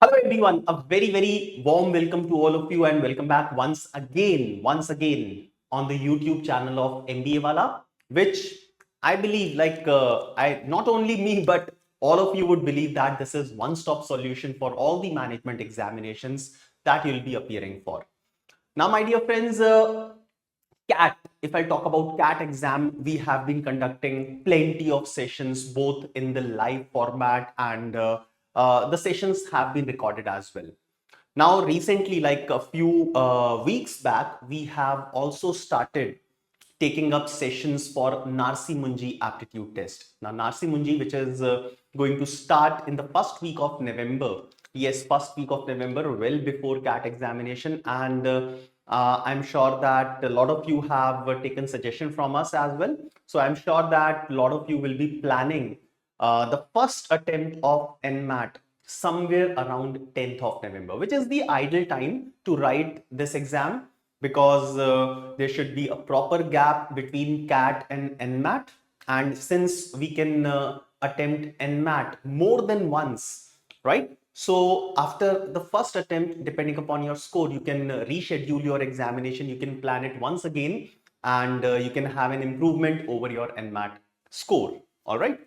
Hello everyone, a very warm welcome to all of you and welcome back once again on the YouTube channel of MBA Wala, which I believe I not only me but all of you would believe that this is one-stop solution for all the management examinations that you'll be appearing for. Now, my dear friends, CAT, if I talk about CAT exam, we have been conducting plenty of sessions both in the live format and the sessions have been recorded as well. Now, recently, like a few weeks back, we have also started taking up sessions for Narsi Munji aptitude test. Now, Narsi Munji, which is going to start in the first week of November. Yes, first week of November, well before CAT examination. And I'm sure that a lot of you have taken suggestion from us as well. So I'm sure that a lot of you will be planning the first attempt of NMAT somewhere around 10th of November, which is the ideal time to write this exam because there should be a proper gap between CAT and NMAT. And since we can attempt NMAT more than once, right? So after the first attempt, depending upon your score, you can reschedule your examination. You can plan it once again and you can have an improvement over your NMAT score. All right.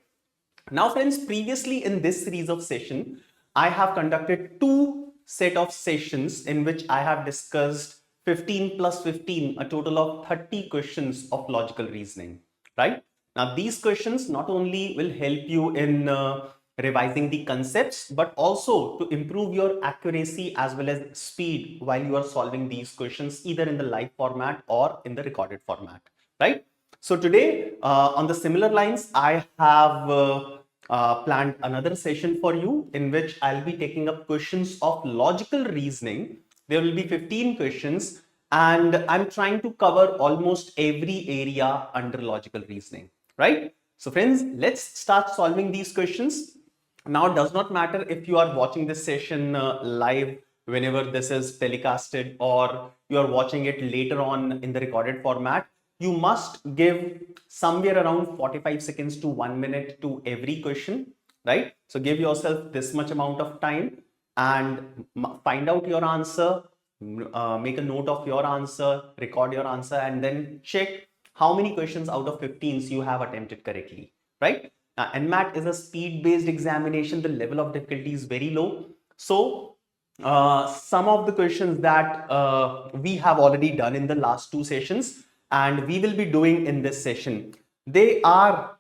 Now, friends, previously in this series of session, I have conducted two set of sessions in which I have discussed 15 plus 15, a total of 30 questions of logical reasoning, right? Now, these questions not only will help you in revising the concepts, but also to improve your accuracy as well as speed while you are solving these questions, either in the live format or in the recorded format, right? So today, on the similar lines, I have planned another session for you in which I'll be taking up questions of logical reasoning. There will be 15 questions, and I'm trying to cover almost every area under logical reasoning, right? So, friends, let's start solving these questions. Now, it does not matter if you are watching this session live whenever this is telecasted or you are watching it later on in the recorded format. You must give somewhere around 45 seconds to 1 minute to every question, right? So give yourself this much amount of time and find out your answer, make a note of your answer, record your answer, and then check how many questions out of 15 you have attempted correctly, right? Now, NMAT is a speed-based examination. The level of difficulty is very low. So, some of the questions that we have already done in the last two sessions and we will be doing in this session, they have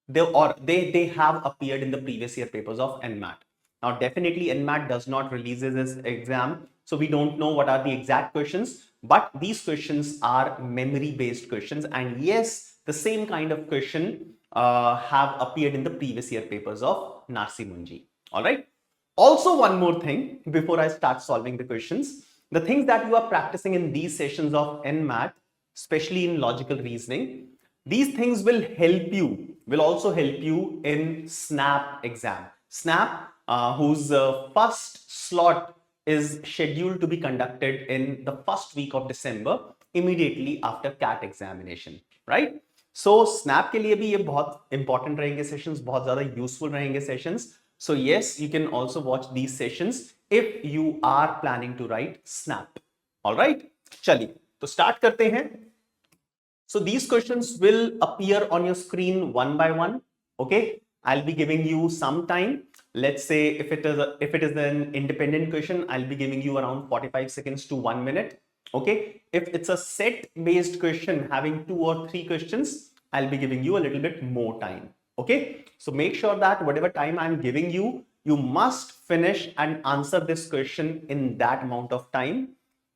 appeared in the previous year papers of NMAT. Now, definitely NMAT does not release this exam, so we don't know what are the exact questions, but these questions are memory-based questions, and yes, the same kind of question have appeared in the previous year papers of Narsi Munji. All right. Also, one more thing before I start solving the questions, the things that you are practicing in these sessions of NMAT, especially in logical reasoning, these things will also help you in SNAP exam. SNAP, whose first slot is scheduled to be conducted in the first week of December, immediately after CAT examination, right? So SNAP के लिए भी ये बहुत important रहेंगे sessions, बहुत ज़्यादा useful रहेंगे sessions. So yes, you can also watch these sessions if you are planning to write SNAP. All right, चलिए तो start करते हैं. So these questions will appear on your screen one by one. Okay, I'll be giving you some time. Let's say if it is an independent question, I'll be giving you around 45 seconds to 1 minute. Okay, if it's a set based question having 2 or 3 questions, I'll be giving you a little bit more time. Okay, so make sure that whatever time I'm giving you, you must finish and answer this question in that amount of time.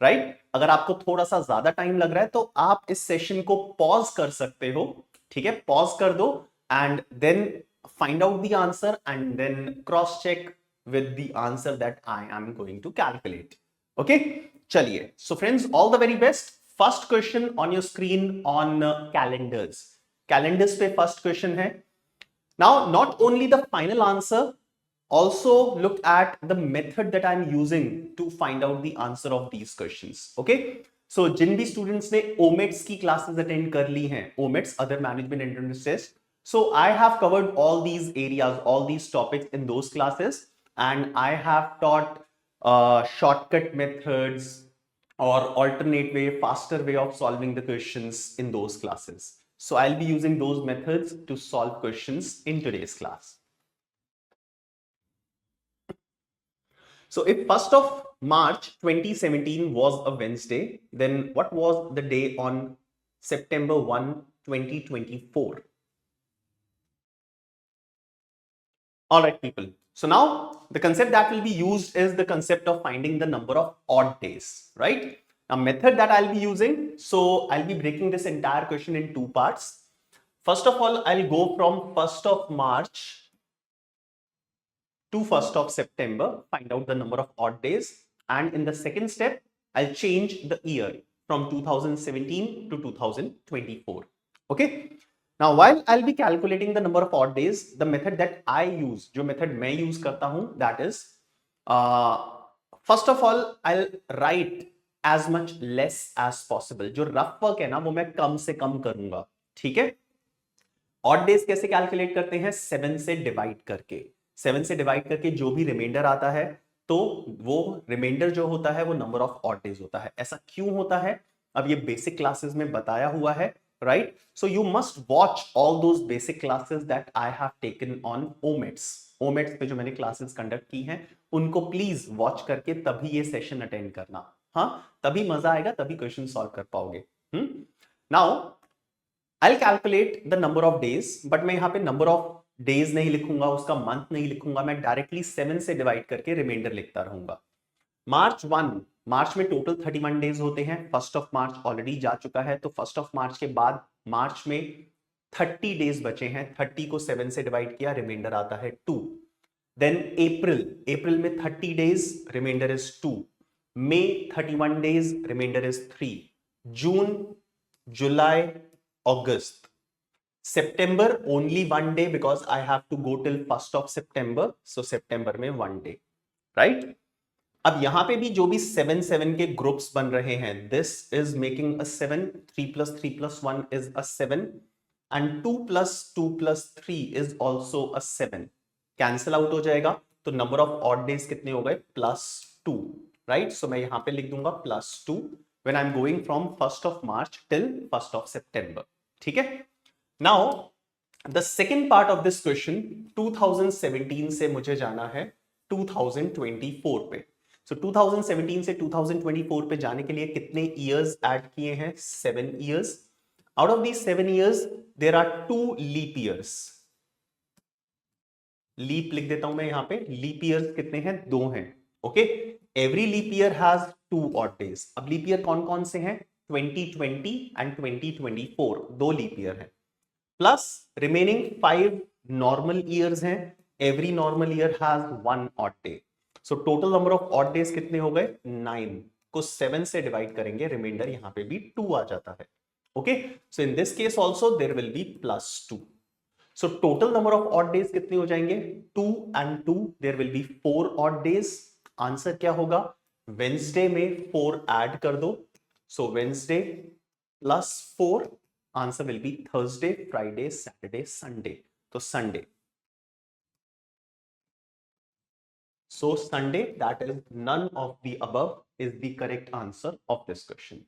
Right अगर आपको थोड़ा सा ज्यादा time लग रहा है तो आप इस सेशन को पॉज कर सकते हो. ठीक है, पॉज कर दो and then find out the answer and then cross check with the answer that I am going to calculate. Okay, चलिए. So friends, all the very best. First question on your screen on calendars पे first question है. Now not only the final answer, also look at the method that I'm using to find out the answer of these questions. Okay, so जिन भी students ने OMETS की classes attend कर ली हैं, OMETS other management entrance test, so I have covered all these areas, all these topics in those classes, and I have taught shortcut methods, or alternate way, faster way of solving the questions in those classes. So I'll be using those methods to solve questions in today's class. So if 1st of March 2017 was a Wednesday, then what was the day on September 1, 2024? All right, people. So now the concept that will be used is the concept of finding the number of odd days, right? A method that I'll be using. So I'll be breaking this entire question in two parts. First of all, I'll go from 1st of March to 1st of September, find out the number of odd days. And in the second step, I'll change the year from 2017 to 2024. Okay. Now, while I'll be calculating the number of odd days, the method that I use, जो method मैं use करता हूँ, that is, first of all, I'll write as much less as possible. जो rough work है ना, वो मैं कम से कम करूंगा, ठीक है? Odd days कैसे calculate करते हैं? 7 से divide करके, 7 से divide करके जो भी remainder आता है, तो वो remainder जो होता है, वो number of odd days होता है. ऐसा क्यों होता है? अब ये basic classes में बताया हुआ है. Right? So you must watch all those basic classes that I have taken on OMETS. OMETS पे जो मैंने classes conduct की हैं, उनको please watch करके तभी ये session attend करना. हाँ, तभी मजा आएगा, तभी question solve कर पाओगे. Now, I'll calculate the number of days, but मैं यहाँ पे number of days नहीं लिखूंगा, उसका month नहीं लिखूंगा, मैं directly 7 से divide करके remainder लिखता रहूंगा. मार्च में टोटल 31 डेज होते हैं. 1st ऑफ मार्च ऑलरेडी जा चुका है, तो 1st ऑफ मार्च के बाद मार्च में 30 डेज बचे हैं. 30 को 7 से डिवाइड किया, रिमाइंडर आता है 2. देन अप्रैल में 30 days, reminder is 2. May 31 days, reminder is 3. June, July, August. September only 1 day because I have to go till 1st of September, so September में 1 डे, राइट? अब यहां पे भी जो भी 7 के ग्रुप्स बन रहे हैं, this is making a 7. 3 + 3 + 1 is a 7 and 2 + 2 + 3 is also a 7. Cancel out हो जाएगा, तो नंबर ऑफ ऑड डेज कितने हो गए? +2, राइट? सो मैं यहां पे लिख दूंगा +2 when I am going from 1st of March till 1st of September. ठीक है? Now the second part of this question, 2017 से मुझे जाना है 2024 पे. So 2017 से 2024 पे जाने के लिए कितने years ऐड किए हैं? 7 years. Out of these 7 years, there are 2 leap years. Leap लिख देता हूं मैं यहां पे. लीप ईयर्स कितने हैं? 2 हैं. Okay. Every leap year has 2 odd days. अब लीप ईयर कौन कौन से हैं? 2020 एंड 2024, 2 लीप ईयर हैं. प्लस रिमेनिंग 5 नॉर्मल ईयर्स हैं. Every normal year has 1 odd day. So total number of odd days कितने हो गए? 9 को 7 से डिवाइड करेंगे, रिमाइंडर यहां पे भी 2 आ जाता है. Okay. So in this case also there will be +2. So total number of odd days कितने हो जाएंगे? 2 and 2, there will be 4 odd days. Answer क्या होगा? वेंसडे में 4 ऐड कर दो, so Wednesday +4, answer will be Thursday, Friday, Saturday, Sunday. तो Sunday. So Sunday, that is none of the above is the correct answer of this question.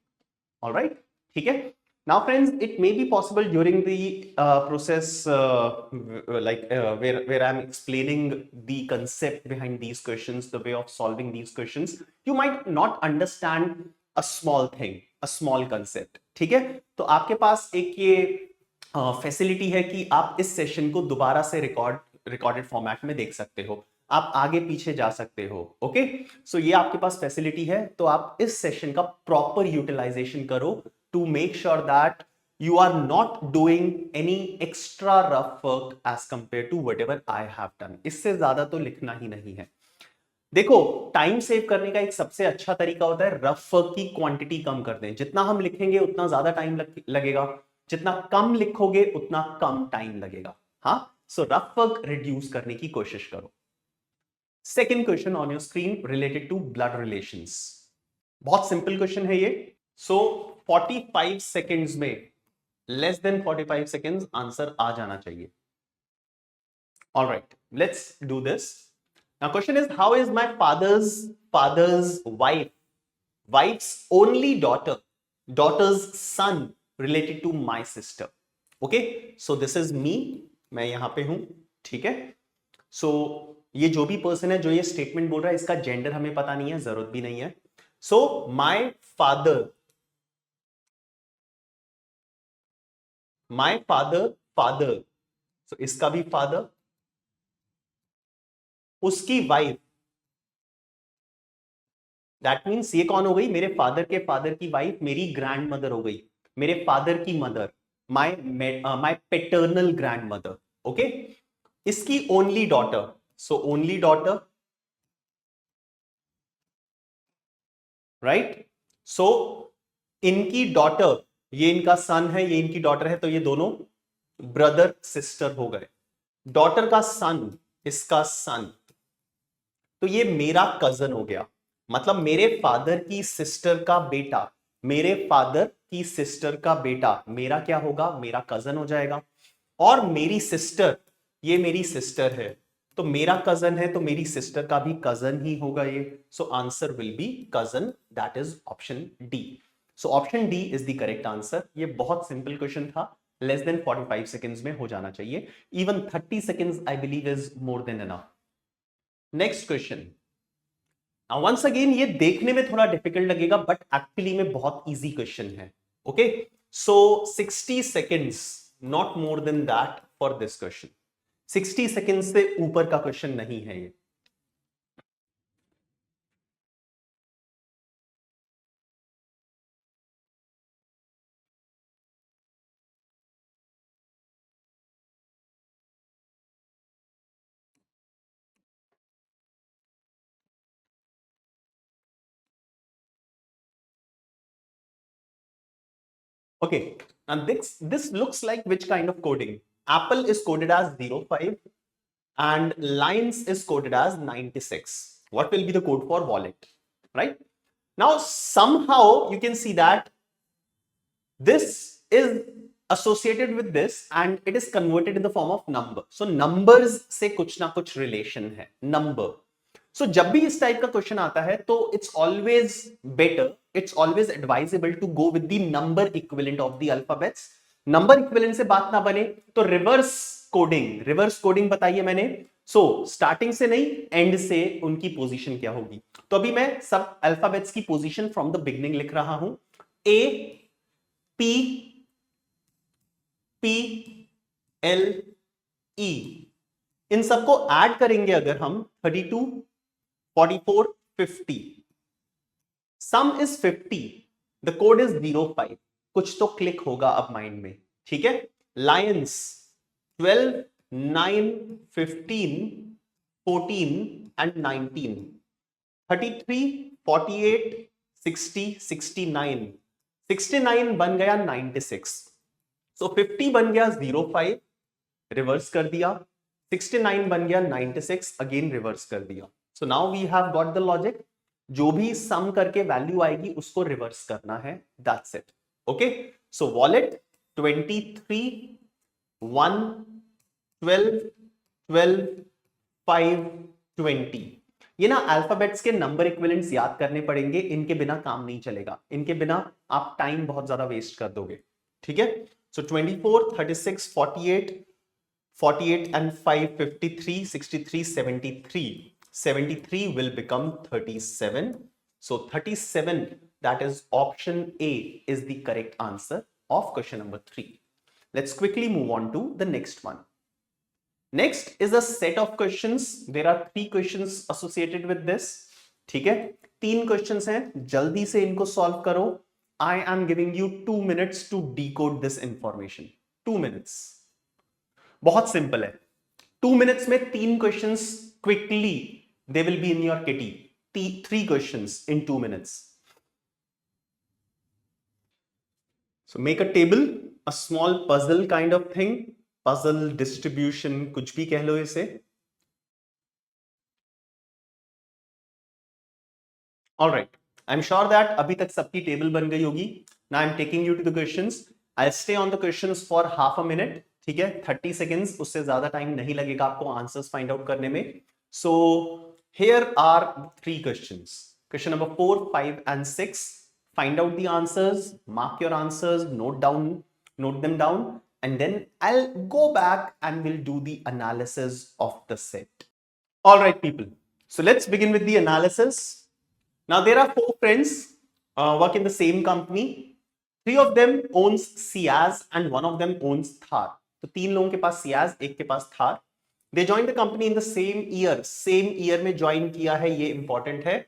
All right, ठीक है? Now, friends, it may be possible during the process, where I'm explaining the concept behind these questions, the way of solving these questions, you might not understand a small thing, a small concept. ठीक है? तो आपके पास एक ये facility है कि आप इस सेशन को दोबारा से रिकॉर्डेड फॉर्मेट में देख सकते हो. आप आगे पीछे जा सकते हो. ओके. सो ये आपके पास फैसिलिटी है, तो आप इस सेशन का प्रॉपर यूटिलाइजेशन करो to make sure that you are not doing any extra rough work as compared to whatever I have done. इससे ज्यादा तो लिखना ही नहीं है. देखो, टाइम सेव करने का एक सबसे अच्छा तरीका होता है रफ वर्क की क्वांटिटी कम कर दें. जितना हम लिखेंगे उतना ज्यादा टाइम लगेगा, जितना कम लिखोगे उतना कम टाइम लगेगा. हाँ, सो रफ वर्क रिड्यूस करने की कोशिश करो. Second question on your screen related to blood relations. बहुत सिंपल क्वेश्चन है ये. सो 45 सेकेंड्स में, लेस देन 45 सेकेंड्स, आंसर आ जाना चाहिए. All right, let's do this. Now question is, how is my father's father's wife, wife's only daughter, daughter's son related to my sister. Okay, so this is me, मैं यहां पे हूं, ठीक है. सो ये जो भी पर्सन है जो ये स्टेटमेंट बोल रहा है, इसका जेंडर हमें पता नहीं है, जरूरत भी नहीं है. सो माय फादर, फादर, सो इसका भी फादर, उसकी वाइफ, दैट मीन्स ये कौन हो गई, मेरे फादर के फादर की वाइफ मेरी ग्रैंड मदर हो गई, मेरे फादर की mother, my paternal grandmother. Okay, इसकी only daughter, so only daughter, right. So इनकी डॉटर, ये इनका सन है, ये इनकी डॉटर है, तो ये दोनों ब्रदर सिस्टर हो गए. डॉटर का सन, इसका सन, तो ये मेरा कजन हो गया. मतलब मेरे फादर की सिस्टर का बेटा, मेरे फादर की सिस्टर का बेटा मेरा क्या होगा, मेरा कजन हो जाएगा. और मेरी सिस्टर, ये मेरी सिस्टर है, तो मेरा कजन है तो मेरी सिस्टर का भी कजन ही होगा ये. So answer will be cousin, that is option D. So option D is the correct answer. ये बहुत सिंपल क्वेश्चन था, लेस देन 45 सेकेंड्स में हो जाना चाहिए. Even 30 seconds I believe is more than enough. Next question. Once again ये देखने में थोड़ा डिफिकल्ट लगेगा, बट एक्चुअली में बहुत इजी क्वेश्चन है. Okay, so 60 seconds, not more than that for this question. 60 second से ऊपर का क्वेश्चन नहीं है ये. Okay, and this looks like which kind of coding? Apple is coded as 05 and Lines is coded as 96. What will be the code for wallet? Right? Now, somehow you can see that this is associated with this and it is converted in the form of number. So, numbers से कुछ ना कुछ relation है, number. So, जब भी इस type का question आता है तो it's always better, it's always advisable to go with the number equivalent of the alphabets. Number equivalent से बात ना बने तो रिवर्स कोडिंग बताइए मैंने. सो स्टार्टिंग से नहीं, एंड से उनकी पोजीशन क्या होगी. तो अभी मैं सब अल्फाबेट्स की पोजीशन फ्रॉम द बिगनिंग लिख रहा हूं. ए, पी, पी, एल, ई, इन सबको ऐड करेंगे अगर हम 32, 44, 50. सम इज 50, द कोड इज 05. कुछ तो क्लिक होगा अब माइंड में, ठीक है. लायंस 12, 9, 15, 14 एंड 19, 33, 48, 60, 69, 69 बन गया 96. सो 50 बन गया 05, रिवर्स कर दिया. 69 बन गया 96, अगेन रिवर्स कर दिया. So now we have got the logic. जो भी सम करके वैल्यू आएगी उसको रिवर्स करना है, that's it. Okay, so wallet 23, 1, 12, 12, 5, 20. ये ना अल्फाबेट्स के नंबर इक्विवेलेंट्स याद करने पड़ेंगे, इनके बिना काम नहीं चलेगा. इनके बिना आप टाइम बहुत ज्यादा वेस्ट कर दोगे, ठीक है. सो 24, 36, 48, 48 and 5, 53, 63, 73. 73 will become 37. So 37, that is option A, is the correct answer of question number 3. Let's quickly move on to the next one. Next is a set of questions. There are 3 questions associated with this. ठीक है, 3 questions हैं, जल्दी से इनको solve करो. I am giving you 2 minutes to decode this information. 2 minutes. बहुत simple है. 2 minutes में 3 questions quickly they will be in your kitty. 3 questions in 2 minutes. So make a table, a small puzzle kind of thing. Puzzle distribution, कुछ भी कह लो इसे. All right. I'm sure that अभी तक सबकी टेबल बन गई होगी. Now I'm taking you to the questions. I'll stay on the questions for half a minute. ठीक है, 30 seconds, उससे ज्यादा टाइम नहीं लगेगा आपको आंसर्स फाइंड आउट करने में. So Here are three questions. Question number 4, 5 and 6. Find out the answers, mark your answers, note them down, and then I'll go back and we'll do the analysis of the set. All right, people. So let's begin with the analysis. Now there are four friends work in the same company. Three of them owns Ciaz and one of them owns Thar. तो तीन लोगों के पास Ciaz, एक के पास Thar. They joined the company in the same year में join किया है, ये इंपॉर्टेंट है.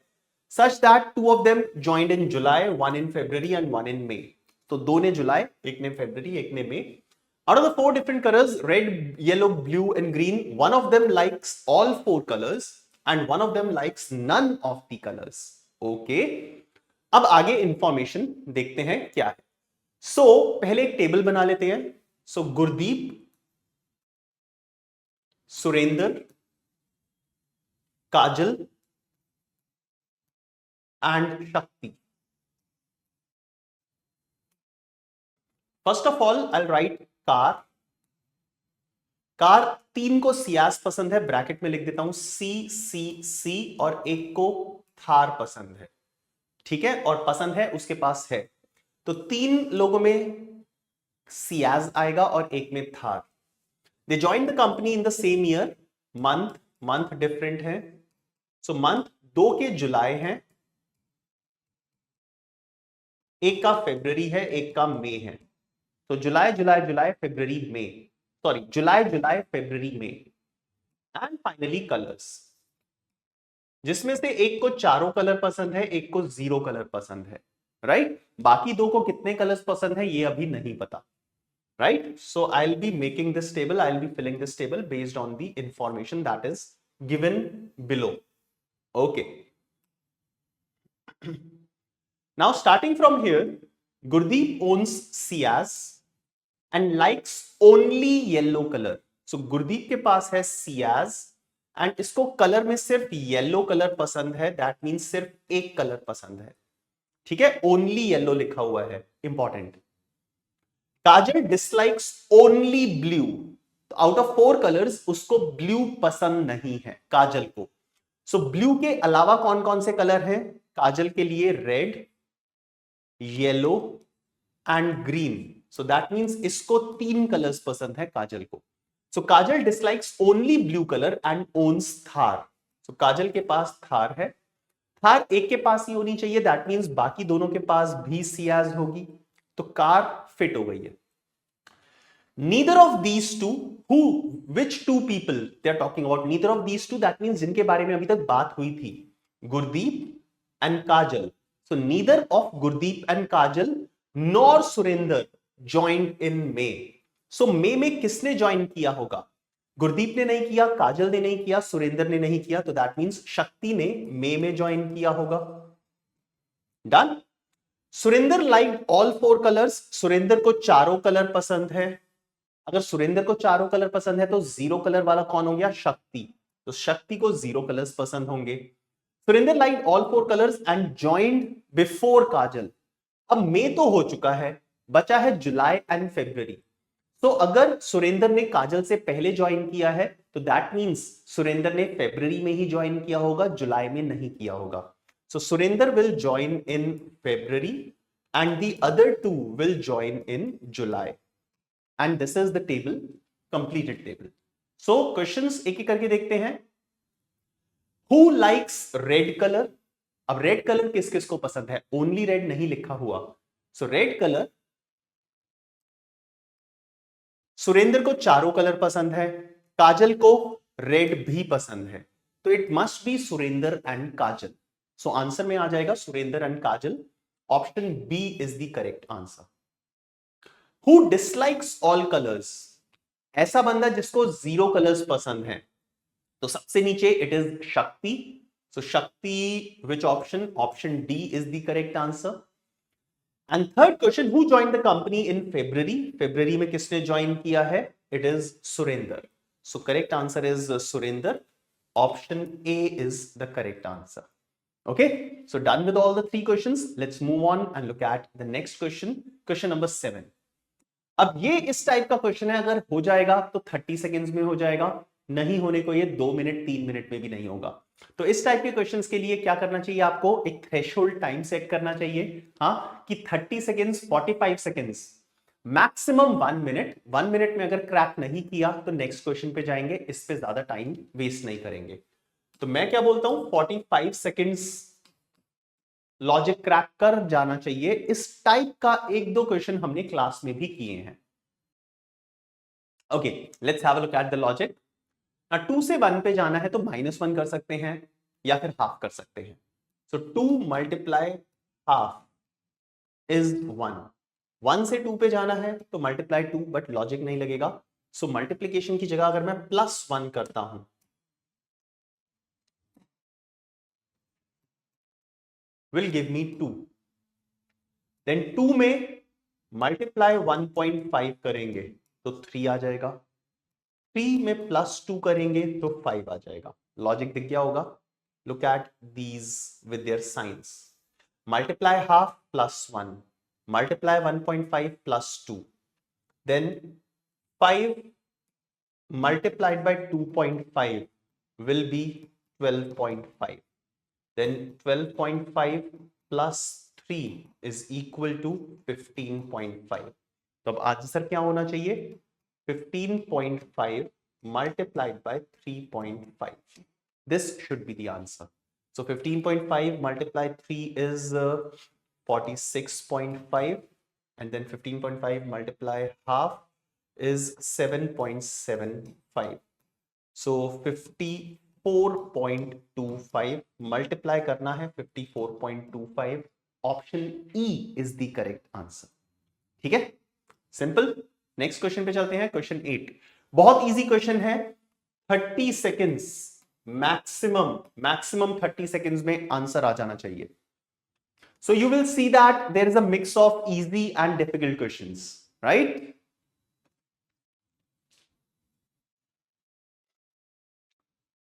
Such that two of them joined in July, one in February and one in May. तो दो ने जुलाई, एक ने फरवरी, एक ने मई. Out of the four different colors, red, yellow, blue and green, one of them likes all four colors and one of them likes none of the colors. Okay. अब आगे information देखते हैं क्या है. So पहले एक टेबल बना लेते हैं. So Gurdeep, Surendra, Kajal and Shakti. First of all I write car. तीन को सियाज पसंद है, ब्रैकेट में लिख देता हूं सी, और एक को थार पसंद है. ठीक है, और पसंद है उसके पास है. तो तीन लोगों में सियाज आएगा और एक में Thar. They join the company in the same year. Month different है. सो मंथ दो के जुलाई है, एक का फरवरी है, एक का मई है. तो जुलाई फरवरी मई, सॉरी जुलाई फरवरी मई. एंड फाइनली कलर्स, जिसमें से एक को चारों कलर पसंद है, एक को जीरो कलर पसंद है. राइट. बाकी दो को कितने कलर्स पसंद है ये अभी नहीं पता. Right. So I will be making this table, I will be filling this table based on the information that is given below. Okay. Now starting from here, Gurdeep owns Ciaz and likes only yellow color. So Gurdeep के पास है Ciaz and इसको colour में सिर्फ yellow colour पसंद है. That means सिर्फ एक colour पसंद है. ठीक है, ओनली येलो लिखा हुआ है, इंपॉर्टेंट. काजल डिसलाइक्स ओनली ब्लू. तो आउट ऑफ फोर कलर्स उसको ब्लू पसंद नहीं है काजल को. सो ब्लू के अलावा कौन कौन से कलर हैं काजल के लिए? Red, yellow and green. So that means इसको तीन कलर्स पसंद है काजल को. So Kajal dislikes only blue colour and owns Thar. So Kajal के पास थार है. थार एक के पास ही होनी चाहिए. दैट मींस बाकी दोनों के पास भी सियाज होगी. तो कार फिट हो गई है. Neither of these two, which two people they are talking about? Neither of these two, that means जिनके बारे में अभी तक बात हुई थी, Gurdeep and Kajal. So neither of Gurdeep and Kajal nor Surinder joined in May. So May में किसने ज्वाइन किया होगा? गुरदीप ने नहीं किया, काजल ने नहीं किया, सुरेंद्र ने नहीं किया. तो दैट मींस शक्ति ने May में ज्वाइन किया होगा. Done. Surendra like all four colours. Surendra को चारों कलर पसंद है. अगर सुरेंद्र को चारों कलर पसंद है तो जीरो कलर वाला कौन हो गया? शक्ति. तो शक्ति को जीरो कलर्स पसंद होंगे. Surendra like all four colours and joined before Kajal. अब मई तो हो चुका है, बचा है जुलाई एंड फरवरी. तो अगर सुरेंद्र ने काजल से पहले ज्वाइन किया है तो दैट मींस सुरेंद्र ने फरवरी में ही ज्वाइन किया होगा, जुलाई में नहीं किया होगा. So Surendra will join in February and the other two will join in July. And this is the table, completed table. So questions एक एक करके देखते हैं. Who likes red color? अब रेड कलर किस किस को पसंद है? ओनली रेड नहीं लिखा हुआ. सो रेड कलर सुरेंद्र को चारों कलर पसंद है, काजल को रेड भी पसंद है. तो it must be Surendra and Kajal. So answer में आ जाएगा Surendra and Kajal. Option B is the correct answer. Who dislikes all colors? ऐसा बंदा जिसको जीरो कलर्स पसंद है. तो सबसे नीचे it is Shakti. So Shakti, which option? Option D is the correct answer. And third question, who joined the company in February? फरवरी में किसने ज्वाइन किया है? It is Surendra. So correct answer is Surendra. Option A is the correct answer. Okay, so done with all the three questions. Let's move on and look at the next question. Question number 7. अब ये इस type का question है, अगर हो जाएगा तो 30 seconds में हो जाएगा, नहीं होने को ये 2 मिनट 3 मिनट में भी नहीं होगा. तो इस टाइप के क्वेश्चंस के लिए क्या करना चाहिए, आपको एक थ्रेशोल्ड टाइम सेट करना चाहिए, हाँ, कि 30 seconds, 45 seconds, maximum 1 minute. 1 minute में अगर क्रैक नहीं किया तो नेक्स्ट क्वेश्चन पे जाएंगे, इस पे ज्यादा टाइम वेस्ट नहीं करेंगे। तो मैं क्या बोलता हूं, 45 सेकेंड्स लॉजिक क्रैक कर जाना चाहिए। इस टाइप का एक दो क्वेश्चन हमने क्लास में भी किए हैं। Okay, let's have a look at the logic. 2 से 1 पे जाना है तो -1 कर सकते हैं या फिर हाफ कर सकते हैं। सो 2 मल्टीप्लाई हाफ इज 1। 1 से 2 पे जाना है तो मल्टीप्लाई 2, बट लॉजिक नहीं लगेगा। सो मल्टीप्लीकेशन की जगह अगर मैं +1 करता हूं, will give me 2। देन 2 में मल्टीप्लाई 1.5 करेंगे तो 3 आ जाएगा। 3 में +2 करेंगे तो 5 आ जाएगा। लॉजिक दिख गया होगा। Look at these with their science. Multiply half +1, multiply 1.5 +2, then 5 multiplied by 2.5 will be 12.5, then 12.5 plus 3 is equal to 15.5। तो अब आंसर क्या होना चाहिए, 15.5 multiplied by 3.5। This should be the answer। So 15.5 multiplied 3 is 46.5, and then 15.5 multiply half is 7.75। So 54.25 multiply करना है 54.25। Option E is the correct answer. ठीक है, simple. Next question पे चलते हैं, क्वेश्चन 8। बहुत इजी क्वेश्चन है। 30 सेकेंड्स मैक्सिमम, मैक्सिमम 30 सेकेंड्स में आंसर आ जाना चाहिए। So you will see that there is a mix of easy and difficult questions, right?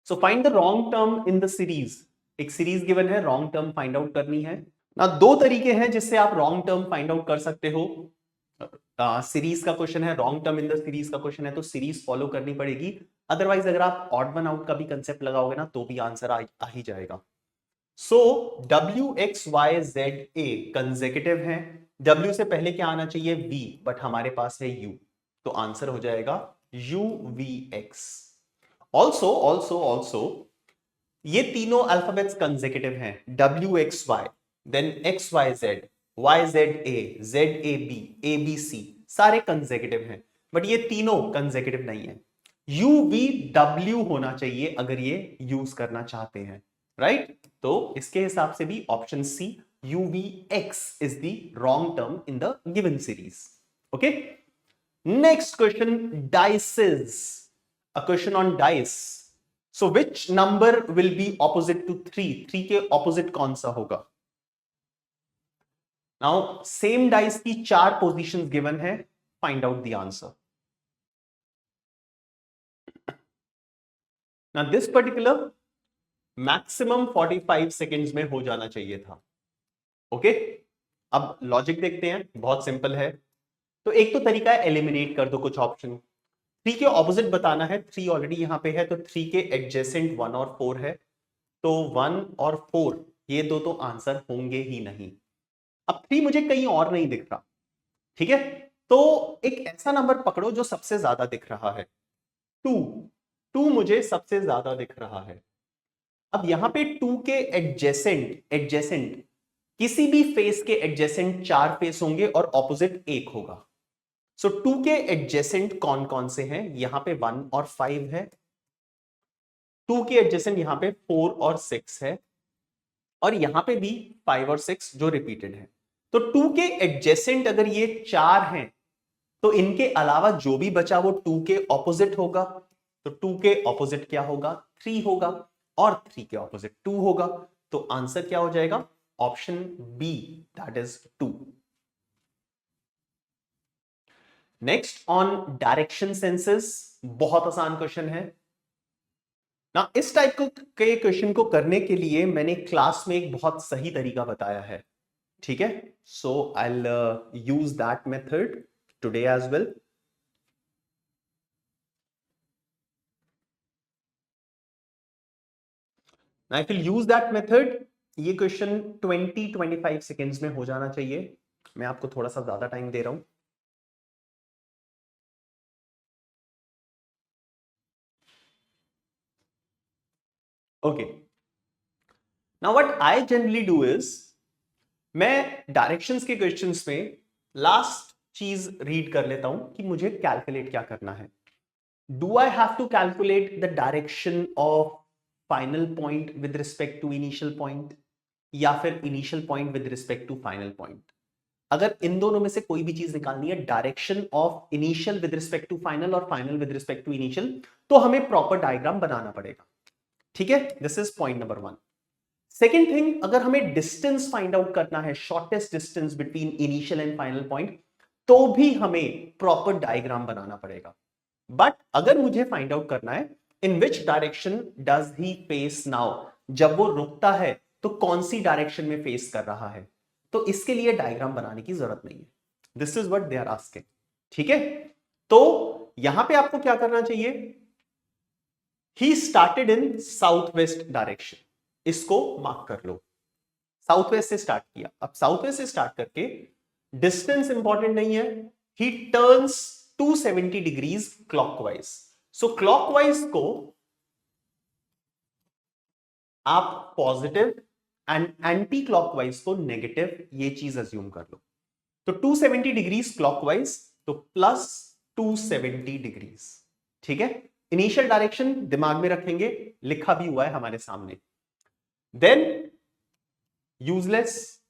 So find the wrong term in the series। एक series given है, wrong term find out करनी है ना। दो तरीके हैं जिससे आप रॉन्ग टर्म फाइंड आउट कर सकते हो। सीरीज का क्वेश्चन है, wrong term in the series का क्वेश्चन है, तो सीरीज फॉलो करनी पड़ेगी। अदरवाइज अगर आप ऑड वन आउट का भी कंसेप्ट लगाओगे ना तो भी आंसर आ ही जाएगा। So W X Y Z A consecutive है। डब्ल्यू से पहले क्या आना चाहिए, वी, बट हमारे पास है यू, तो आंसर हो जाएगा U V X. Also also also ये तीनों अल्फाबेट्स कंसेक्यूटिव हैं, W X Y, then X Y Z, Y Z A, Z A B, A B C, सारे कंसेक्यूटिव हैं, बट ये तीनों कंसेक्यूटिव नहीं है। यू वी डब्ल्यू होना चाहिए अगर ये यूज करना चाहते हैं, राइट? तो इसके हिसाब से भी option C U V X is the wrong term in the given series. Okay, next question, dices, a question on dice। so which number will be opposite to 3? 3 के opposite कौन सा होगा? now same dice की 4 positions given है, find out the answer। now this particular maximum 45 seconds में हो जाना चाहिए था। ओके, अब लॉजिक देखते हैं, बहुत सिंपल है। तो एक तो तरीका है एलिमिनेट कर दो कुछ ऑप्शन। 3 के ऑपोजिट बताना है, 3 ऑलरेडी यहां पे है, तो 3 के एडजेसेंट 1 और 4 है, तो 1 और 4 ये दो तो आंसर होंगे ही नहीं। अब 3 मुझे कहीं और नहीं दिख रहा, ठीक है, तो एक ऐसा नंबर पकड़ो जो सबसे ज्यादा दिख रहा है। 2, 2 मुझे सबसे ज्यादा दिख रहा है। अब यहां पे 2 के एडजेसेंट, एडजेसेंट किसी भी फेस के एडजेसेंट 4 फेस होंगे और ऑपोजिट 1 होगा। सो 2 के एडजेसेंट कौन कौन से हैं? यहां पे 1 और 5 है, 2 के एडजेसेंट यहां पे 4 और 6 है, और यहां पे भी 5 और 6 जो रिपीटेड है। तो 2 के एडजेसेंट अगर ये 4 हैं तो इनके अलावा जो भी बचा वो 2 के ऑपोजिट होगा। तो 2 के ऑपोजिट क्या होगा? 3 होगा, और 3 के ऑपोजिट 2 होगा। तो आंसर क्या हो जाएगा? Option B, that is 2। Next on direction senses, बहुत आसान क्वेश्चन है ना। इस टाइप के क्वेश्चन को करने के लिए मैंने क्लास में एक बहुत सही तरीका बताया है, ठीक है। So I will use that method today as well. I will use that method. ये क्वेश्चन 20-25 सेकेंड्स में हो जाना चाहिए। मैं आपको थोड़ा सा ज्यादा टाइम दे रहा हूं। Okay, now what I generally do is, मैं डायरेक्शंस के क्वेश्चंस में लास्ट चीज रीड कर लेता हूं कि मुझे कैलकुलेट क्या करना है। Do I have to calculate the direction of final point with respect to initial point, या फिर initial point with respect to final point? अगर इन दोनों में से कोई भी चीज निकालनी है, direction of initial with respect to final और final with respect to initial, तो हमें प्रॉपर डायग्राम बनाना पड़ेगा। ठीक है, this is point number 1। Second thing, अगर हमें डिस्टेंस फाइंड आउट करना है, shortest distance between initial and final point, तो भी हमें प्रॉपर डायग्राम बनाना पड़ेगा। बट अगर मुझे फाइंड आउट करना है in which direction does he face now, जब वो रुकता है तो कौन सी डायरेक्शन में फेस कर रहा है, तो इसके लिए डायग्राम बनाने की जरूरत नहीं है। This is what they are asking. ठीक है, तो यहां पे आपको क्या करना चाहिए, he started in south west direction, इसको मार्क कर लो। साउथ वेस्ट से स्टार्ट किया, अब साउथ वेस्ट से स्टार्ट करके डिस्टेंस इंपॉर्टेंट नहीं है, he turns 270 degrees clockwise. So clockwise को आप पॉजिटिव एंड एंटी क्लॉकवाइज को नेगेटिव, ये चीज अज्यूम कर लो। तो 270 डिग्रीज क्लॉकवाइज, तो प्लस 270 डिग्रीज। ठीक है, इनिशियल डायरेक्शन दिमाग में रखेंगे, लिखा भी हुआ है हमारे सामने। Then useless,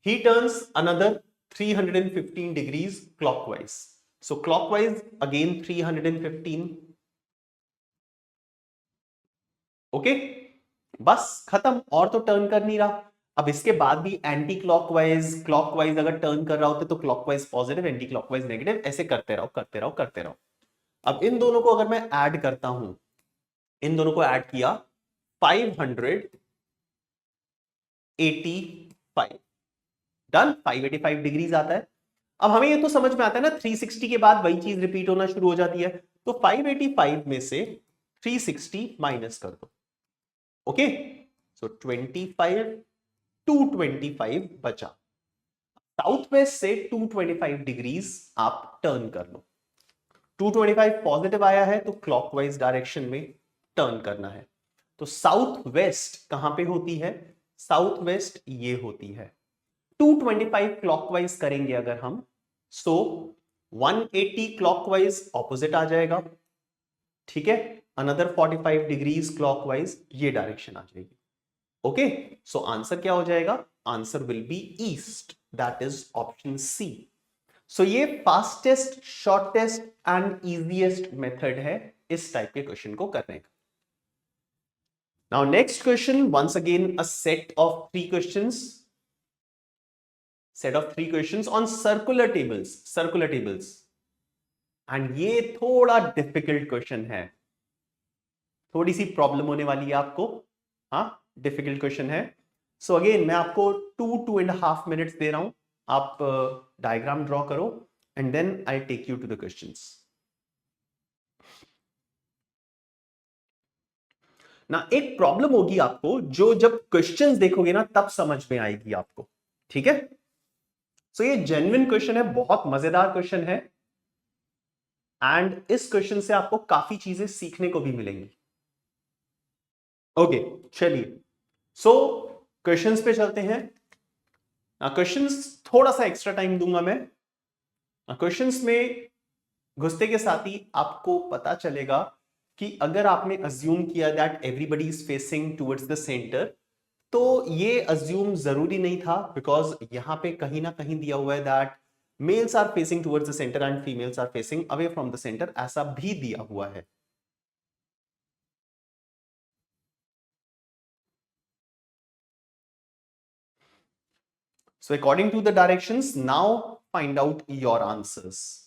he turns another 315 degrees clockwise. So clockwise again 315. Okay, बस खत्म, और तो टर्न कर नहीं रहा। अब इसके बाद भी एंटी क्लॉकवाइज क्लॉकवाइज अगर टर्न कर रहा होता तो clockwise positive, anti clockwise negative, ऐसे करते रहो करते रहो करते रहो। अब इन दोनों को अगर मैं ऐड करता हूं, इन दोनों को ऐड किया, 585 डन, 585 डिग्रीज आता है। अब हमें ये तो समझ में आता है ना, 360 के बाद वही चीज रिपीट होना शुरू हो जाती है, तो 585 में से 360 माइनस कर दो। ओके, सो 25, 225 बचा। साउथ वेस्ट से 225 डिग्रीज आप टर्न कर लो। 225 पॉजिटिव आया है तो क्लॉकवाइज डायरेक्शन में टर्न करना है। तो साउथ वेस्ट कहां पे होती है, साउथ वेस्ट ये होती है। 225 क्लॉकवाइज करेंगे अगर हम, सो 180 क्लॉकवाइज ऑपोजिट आ जाएगा। ठीक है, अनदर 45 डिग्रीज क्लॉकवाइज ये डायरेक्शन आ जाएगी। ओके, सो आंसर क्या हो जाएगा, answer will be east, that is option C. So ये fastest, shortest and easiest method है इस टाइप के क्वेश्चन को करने का। Now next question, once again a set of 3 questions, set of 3 questions on circular tables, and ये थोड़ा difficult question है, थोड़ी सी प्रॉब्लम होने वाली है आपको। हाँ, डिफिकल्ट क्वेश्चन है। सो अगेन मैं आपको 2.5 मिनट्स दे रहा हूं, आप डायग्राम ड्रॉ करो and then I take you to the questions. ना एक प्रॉब्लम होगी आपको, जो जब क्वेश्चंस देखोगे ना तब समझ में आएगी आपको। ठीक है, सो ये जेन्युइन क्वेश्चन है, बहुत मजेदार क्वेश्चन है, एंड इस क्वेश्चन से आपको काफी चीजें सीखने को भी मिलेंगी। ओके, चलिए, सो क्वेश्चंस पे चलते हैं। क्वेश्चंस थोड़ा सा एक्स्ट्रा टाइम दूंगा मैं। क्वेश्चंस में घुसते के साथ ही आपको पता चलेगा कि अगर आपने अज्यूम किया that everybody is facing towards the centre, तो ये अज्यूम जरूरी नहीं था, बिकॉज यहां पे कहीं ना कहीं दिया हुआ है that males are facing towards the centre and females are facing away from the centre, ऐसा भी दिया हुआ है। So according to the directions, now find out your answers.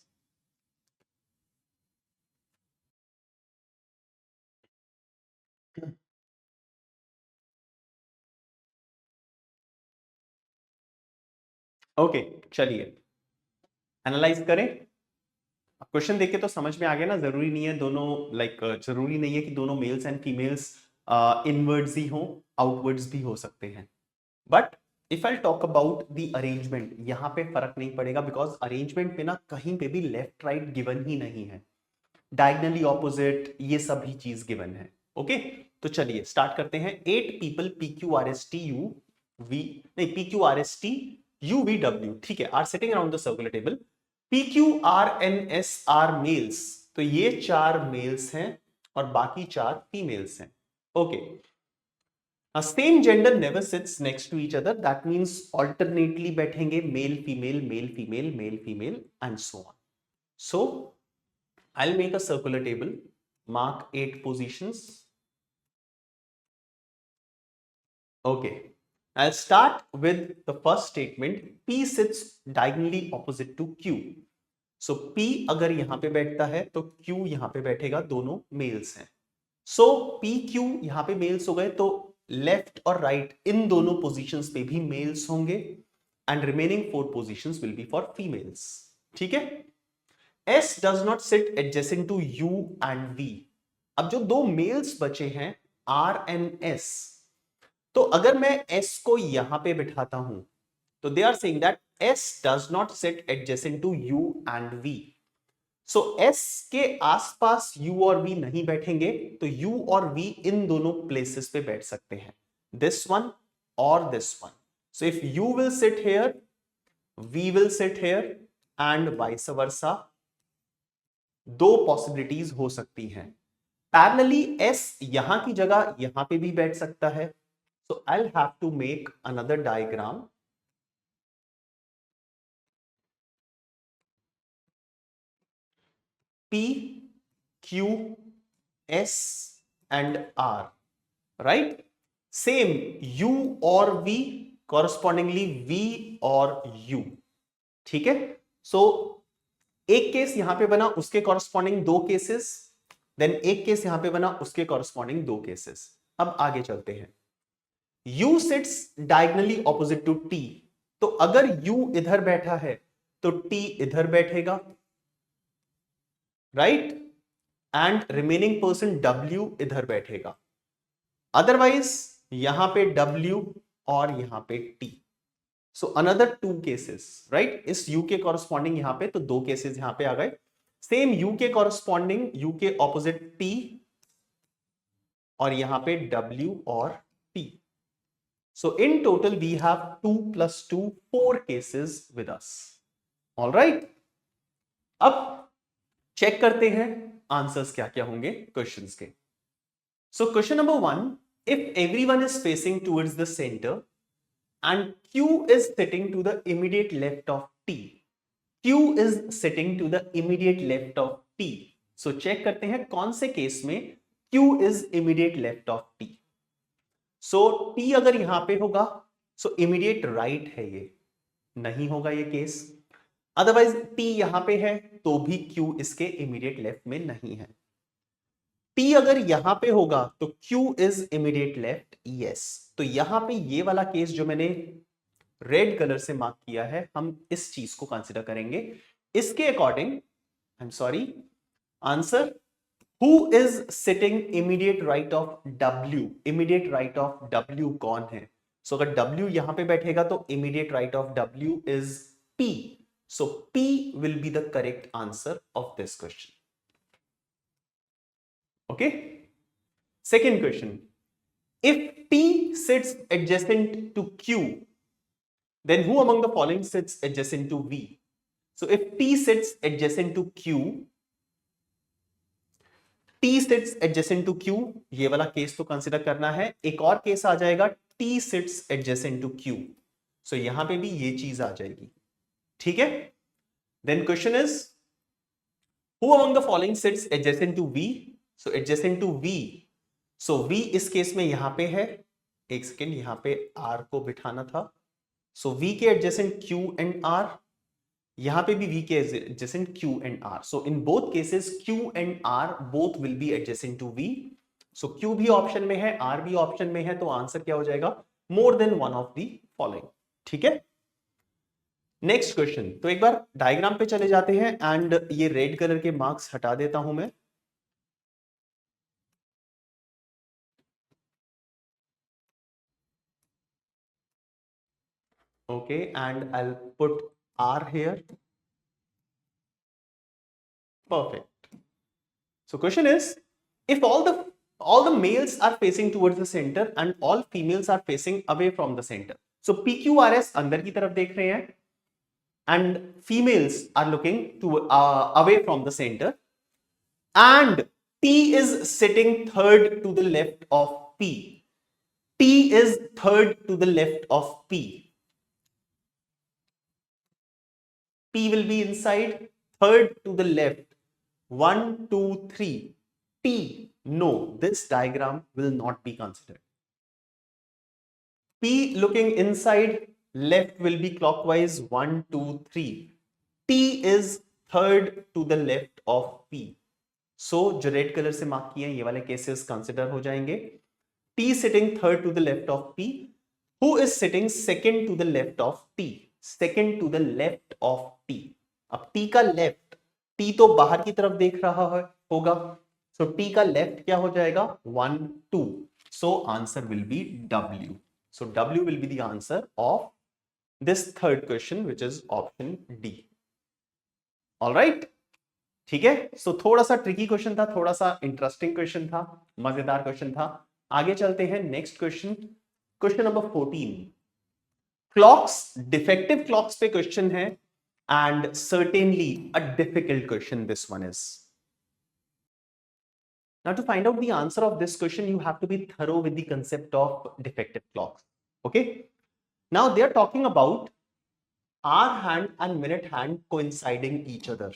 Okay, चलिए एनालाइज करें। क्वेश्चन देख के तो समझ में आ गया ना, जरूरी नहीं है दोनों, जरूरी नहीं है कि दोनों मेल्स एंड फीमेल्स इनवर्ड्स ही हो, आउटवर्ड्स भी हो सकते हैं। But if I talk about the arrangement, यहां पे फर्क नहीं पड़ेगा, बिकॉज अरेंजमेंट में ना कहीं पे भी लेफ्ट राइट गिवन ही नहीं है, डायगनली ऑपोजिट ये सभी चीज गिवन है। ओके, तो चलिए स्टार्ट करते हैं। 8 people P Q R S T U V, नहीं P Q R S T U V W, ठीक है, are sitting around the circular table. P Q R and S are males, तो ये 4 mails हैं और बाकी 4 फीमेल्स हैं। Okay, same gender never sits next to each other, that means alternately बैठेंगे, male female male female male female and so on. So I'll make a circular table, mark 8 positions. Okay, I'll start with the first statement. P sits diagonally opposite to Q. So P अगर यहां पे बैठता है तो Q यहां पे बैठेगा, दोनों मेल्स हैं। So P Q यहां पे मेल्स हो गए, तो लेफ्ट और राइट इन दोनों पोजीशंस पे भी मेल्स होंगे and remaining 4 positions will be for females. ठीक है, S does not sit adjacent to U and V. अब जो दो मेल्स बचे हैं R and S, तो अगर मैं S को यहां पे बिठाता हूं तो they are saying that S does not sit adjacent to U and V. So S के आसपास U और V नहीं बैठेंगे, तो U और V इन दोनों प्लेसेस पे बैठ सकते हैं, this one और this one. So if U will sit here, V will sit here and vice versa. दो पॉसिबिलिटीज हो सकती हैं। पैरेलली S यहां की जगह यहां पे भी बैठ सकता है, so I will have to make another diagram. P, Q, S and R, right? Same U और V, कॉरस्पॉन्डिंगली V और U, ठीक है। सो एक केस यहां पे बना, उसके कॉरस्पॉन्डिंग 2 केसेस, देन एक केस यहां पे बना, उसके कॉरस्पॉन्डिंग 2 केसेस। अब आगे चलते हैं। U sits diagonally opposite to T, तो अगर U इधर बैठा है तो T इधर बैठेगा, right? And remaining person W इधर बैठेगा। अदरवाइज यहां पे W और यहां पे T। So another 2 cases, right? इस U के कॉरस्पॉन्डिंग यहां पे तो 2 केसेस यहां पे आ गए। सेम U के कॉरस्पॉन्डिंग U के ऑपोजिट T और यहां पे W और T. So in total we have 2 plus 2, 4 cases with us. All right. अब चेक करते हैं आंसर्स क्या क्या होंगे क्वेश्चंस के। So question number 1, if everyone is facing towards the center and Q is sitting to the immediate left of T. Q is sitting to the immediate left of T. So check करते हैं कौन से case में Q is immediate left of T. So T अगर यहां पे होगा सो immediate right है, ये नहीं होगा ये केस। अदरवाइज T यहां पे है तो भी Q इसके इमीडिएट लेफ्ट में नहीं है। T अगर यहां पे होगा तो Q is immediate left, yes. तो यहां पे ये वाला केस जो मैंने रेड कलर से मार्क किया है, हम इस चीज को कंसिडर करेंगे। इसके according, I am sorry, answer Who is sitting immediate right of W? Immediate right of W कौन है? So अगर W यहां पे बैठेगा तो immediate right of W is P. So P will be the correct answer of this question. Okay? Second question. If P sits adjacent to Q, then who among the following sits adjacent to V? So if P sits adjacent to Q, T sits adjacent to Q, ये वाला case तो consider करना है। एक और case आ जाएगा T sits adjacent to Q, सो यहां पे भी ये चीज आ जाएगी, ठीक है। Then question is who among the following sits adjacent to V? So adjacent to V, so V इस केस में यहां पे है, एक सेकेंड, यहां पे R को बिठाना था। सो V के adjacent Q and R, यहां पे भी V के adjacent Q and R. So in both cases Q and R both will be adjacent to V. So Q भी ऑप्शन में है, R भी ऑप्शन में है, तो आंसर क्या हो जाएगा? More than one of the following, ठीक है। नेक्स्ट क्वेश्चन, तो एक बार डायग्राम पे चले जाते हैं एंड ये रेड कलर के मार्क्स हटा देता हूं मैं। Okay, and I'll put R here. Perfect. So question is, if all the males are facing towards the center and all females are facing away from the center. So PQRS अंदर की तरफ देख रहे हैं and females are looking to away from the center, and T is sitting third to the left of P. T is third to the left of P. P will be inside, third to the left. 1, 2, 3. T. No, this diagram will not be considered. P looking inside, left will be clockwise. 1, 2, 3. T is third to the left of P. So जो red colour से mark किए हैं ये वाले cases consider हो जाएंगे. T sitting third to the left of P. Who is sitting second to the left of T? Second to the left of T. अब T का लेफ्ट, T तो बाहर की तरफ देख रहा है होगा, सो T का लेफ्ट क्या हो जाएगा? 1, 2. सो answer will B W. So W will be the answer of this third question which is option D. Alright, ठीक है. सो थोड़ा सा ट्रिकी क्वेश्चन था, थोड़ा सा इंटरेस्टिंग क्वेश्चन था, मजेदार क्वेश्चन था. आगे चलते हैं next question, question number 14. Clocks, defective clocks पे क्वेश्चन है and certainly a difficult question this one is. Now to find out the answer of this question you have to be thorough with the concept of defective clocks. Okay, now they are talking about hour hand and minute hand coinciding each other.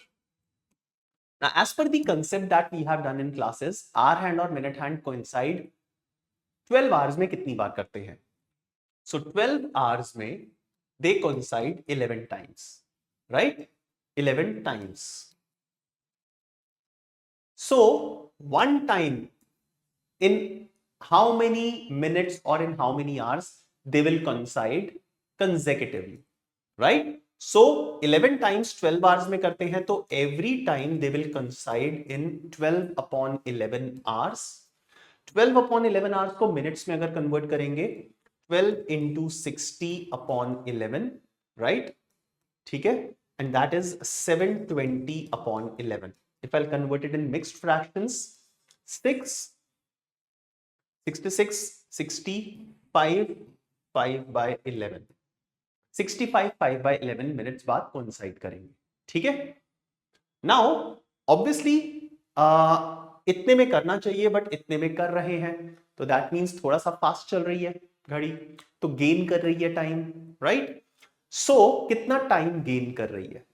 Now as per the concept that we have done in classes, hour hand और minute hand coincide 12 hours में कितनी बार करते हैं? So 12 hours में they coincide 11 times. Right? 11 times. So, one time in how many minutes or in how many hours they will coincide consecutively, right? So, 11 times 12 hours में करते हैं तो every time they will coincide in 12 upon 11 hours. 12 upon 11 hours को minutes में अगर convert करेंगे 12 into 60 upon 11, right? ठीक है? And that is 720 upon 11. If I'll convert it in mixed fractions, 6, 66, 60, 5, 5 by 11. 65 5 by 11 minutes बाद coincide करेंगे. ठीक है? Now, obviously, इतने में करना चाहिए बट इतने में कर रहे हैं तो that means थोड़ा सा फास्ट चल रही है घड़ी, तो गेन कर रही है टाइम, राइट? सो कितना टाइम गेन कर रही है?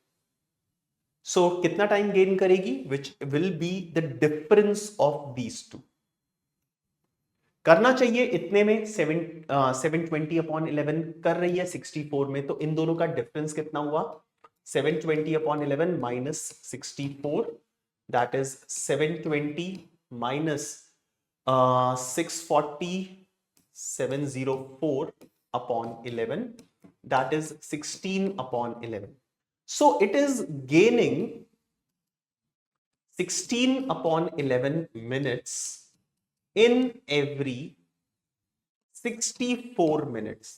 सो कितना टाइम गेन करेगी? Which will be the difference of these two. करना चाहिए इतने में 720 अपॉन 11, कर रही है 64 में, तो इन दोनों का डिफरेंस कितना हुआ? 720 upon 11 minus 64, that is 720 minus 640, 704 upon 11, that is 16 upon 11. So it is gaining 16 upon 11 minutes in every 64 minutes.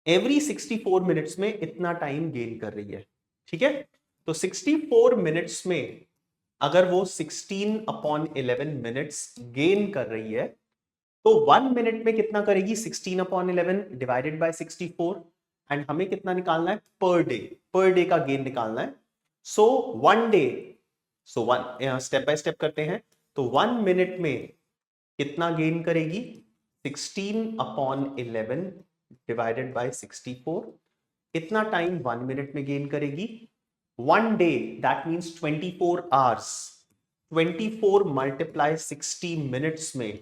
Every 64 minutes में इतना टाइम गेन कर रही है. ठीक है, तो 64 मिनट्स में अगर वो 16 अपॉन 11 मिनट्स गेन कर रही है तो 1 मिनट में कितना करेगी? 16 अपॉन 11 डिवाइडेड बाय 64, एंड हमें कितना निकालना है? पर डे का गेन निकालना है. सो 1 day, so one step by step करते हैं. तो 1 मिनट में कितना गेन करेगी? 16 अपॉन 11 डिवाइडेड बाय 64. कितना टाइम 1 मिनट में गेन करेगी? 1 day, that means 24 hours. 24 multiply 60 minutes में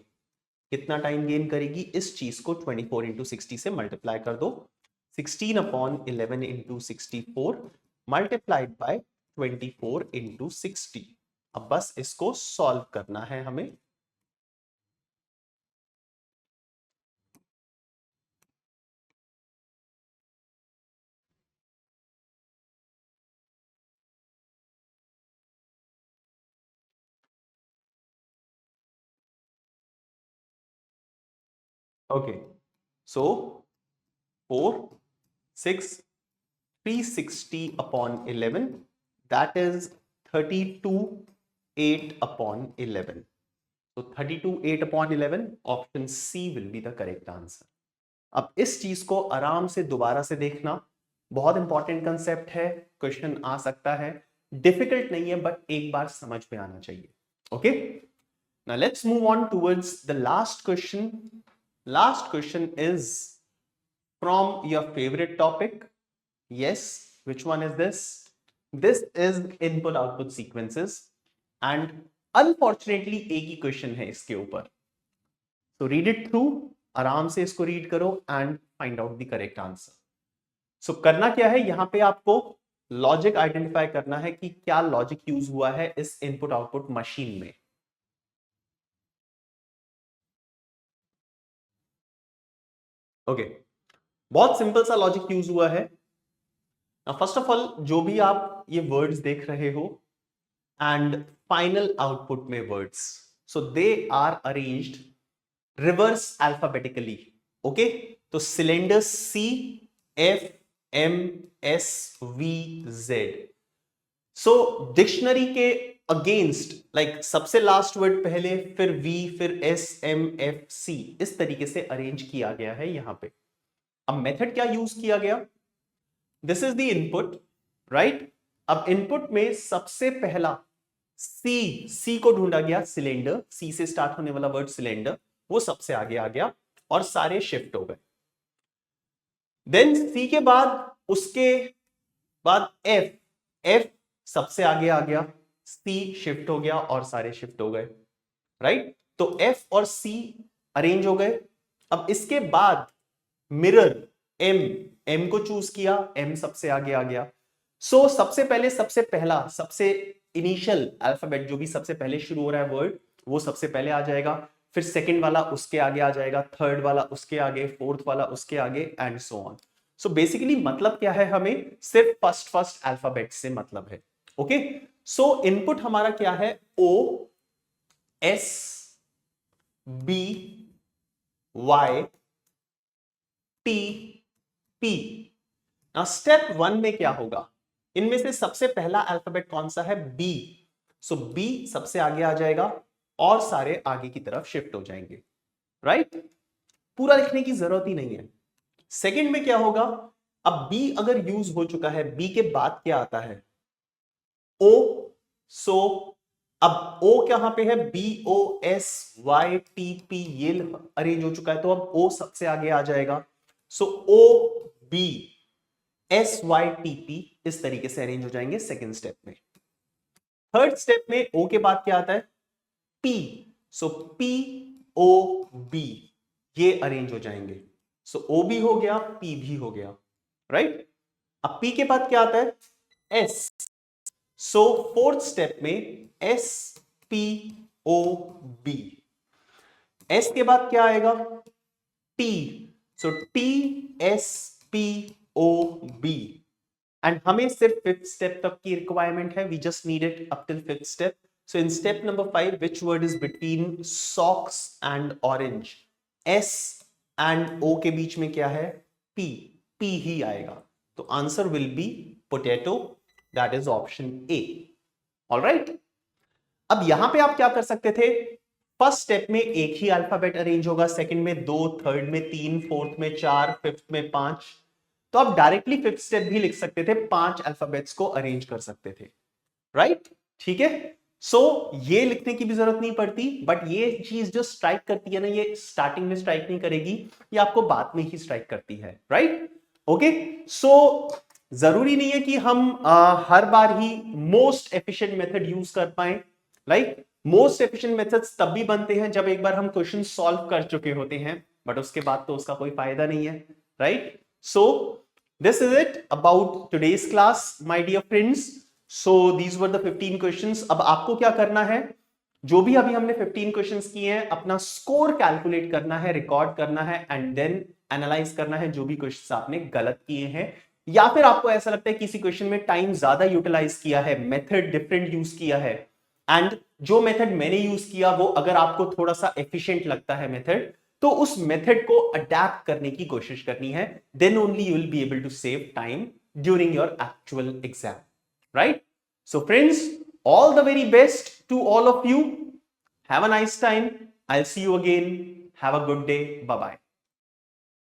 कितना टाइम गेन करेगी? इस चीज को 24 इंटू 60 से मल्टीप्लाई कर दो. 16 upon 11 into 64 multiplied by 24 into 60. अब बस इसको सॉल्व करना है हमें. Okay, so 4 6 360 upon 11, that is 32 8 upon 11. So 32 8 upon 11, option C will be the correct answer. अब इस चीज को आराम से दोबारा से देखना, बहुत इंपॉर्टेंट कंसेप्ट है, क्वेश्चन आ सकता है, डिफिकल्ट नहीं है बट एक बार समझ में आना चाहिए. Okay, now let's move on towards the last question. Last question is from your favourite topic. Yes, which one is this? This is input output sequences and unfortunately एक ही क्वेश्चन है इसके ऊपर. सो रीड इट थ्रू, आराम से इसको read करो and find out the correct answer. So करना क्या है, यहां पे आपको लॉजिक आइडेंटिफाई करना है कि क्या लॉजिक यूज हुआ है इस इनपुट आउटपुट मशीन में. ओके, बहुत सिंपल सा लॉजिक यूज हुआ है. फर्स्ट ऑफ ऑल, जो भी आप ये वर्ड्स देख रहे हो एंड फाइनल आउटपुट में words, so they are arranged reverse alphabetically. Okay, तो cylinder C F M S V Z. So dictionary के अगेंस्ट, लाइक सबसे लास्ट वर्ड पहले, फिर V, फिर S M F C, इस तरीके से अरेंज किया गया है यहां पे. अब मेथड क्या यूज किया गया? This is the input, right. अब इनपुट में सबसे पहला C को ढूंढा गया, सिलेंडर, C से स्टार्ट होने वाला वर्ड सिलेंडर, वो सबसे आगे आ गया और सारे शिफ्ट हो गए. देन C के बाद, उसके बाद F सबसे आगे आ गया, C शिफ्ट हो गया और सारे शिफ्ट हो गए, राइट. तो F और C अरेंज हो गए. अब इसके बाद मिरर M को चूज किया, M सबसे आगे आ गया. सो सबसे पहले सबसे पहला, सबसे इनिशियल अल्फाबेट जो भी सबसे पहले शुरू हो रहा है वर्ड, वो सबसे पहले आ जाएगा. फिर सेकंड वाला उसके आगे आ जाएगा, थर्ड वाला उसके आगे, फोर्थ वाला उसके आगे and so on. So basically मतलब क्या है, हमें सिर्फ फर्स्ट अल्फाबेट से मतलब है. ओके, सो इनपुट हमारा क्या है? O S B Y T P. now step 1 में क्या होगा? इनमें से सबसे पहला अल्फाबेट कौन सा है? B. सो B सबसे आगे आ जाएगा और सारे आगे की तरफ शिफ्ट हो जाएंगे, राइट. पूरा लिखने की जरूरत ही नहीं है. सेकंड में क्या होगा? अब B अगर यूज हो चुका है, B के बाद क्या आता है? O. सो अब O कहां पे है? B O S Y T P, ये अरेंज हो चुका है, तो अब O सबसे आगे आ जाएगा. सो O B S Y T P इस तरीके से अरेंज हो जाएंगे सेकेंड स्टेप में. थर्ड स्टेप में O के बाद क्या आता है? P. सो P O B, ये अरेंज हो जाएंगे. सो O भी हो गया, P भी हो गया, राइट. अब P के बाद क्या आता है? S. सो फोर्थ स्टेप में S P O B. S के बाद क्या आएगा? T. So T S P O B. And हमें सिर्फ फिफ्थ स्टेप तक की रिक्वायरमेंट है. We just need it up till fifth step. So in step number 5, which word is between socks and orange? S and O के बीच में क्या है? P. P ही आएगा. तो answer will B potato, that is option A. Alright. अब यहां पे आप क्या कर सकते थे? फर्स्ट स्टेप में एक ही अल्फाबेट अरेंज होगा, सेकंड में 2, थर्ड में 3, फोर्थ में 4, फिफ्थ में 5. तो आप डायरेक्टली फिफ्थ स्टेप भी लिख सकते थे, 5 अल्फाबेट्स को अरेंज कर सकते थे, राइट. ठीक है. सो ये लिखने की भी जरूरत नहीं पड़ती, बट ये चीज जो स्ट्राइक करती है ना, ये स्टार्टिंग में स्ट्राइक नहीं करेगी, ये आपको बाद में ही स्ट्राइक करती है, राइट. ओके, सो जरूरी नहीं है कि हम हर बार ही मोस्ट एफिशिएंट मेथड यूज कर पाए. लाइक मोस्ट एफिशिएंट मेथड्स तब भी बनते हैं जब एक बार हम क्वेश्चन सॉल्व कर चुके होते हैं, बट उसके बाद तो उसका कोई फायदा नहीं है, right. So this is it about today's class, my dear friends. So these were the 15 questions. अब आपको क्या करना है? जो भी अभी हमने 15 क्वेश्चंस किए हैं, अपना स्कोर कैलकुलेट करना है, रिकॉर्ड करना है एंड देन एनालाइज करना है जो भी क्वेश्चंस आपने गलत किए हैं, या फिर आपको ऐसा लगता है किसी क्वेश्चन में टाइम ज्यादा यूटिलाइज किया है, मेथड डिफरेंट यूज किया है, एंड जो मेथड मैंने यूज किया वो अगर आपको थोड़ा सा एफिशिएंट लगता है मेथड, तो उस मेथड को अडेप्ट करने की कोशिश करनी है. Then only you will be able to save time during your actual exam. Right? So friends, all the very best to all of you. Have a nice time. I'll see you again. Have a good day. Bye bye.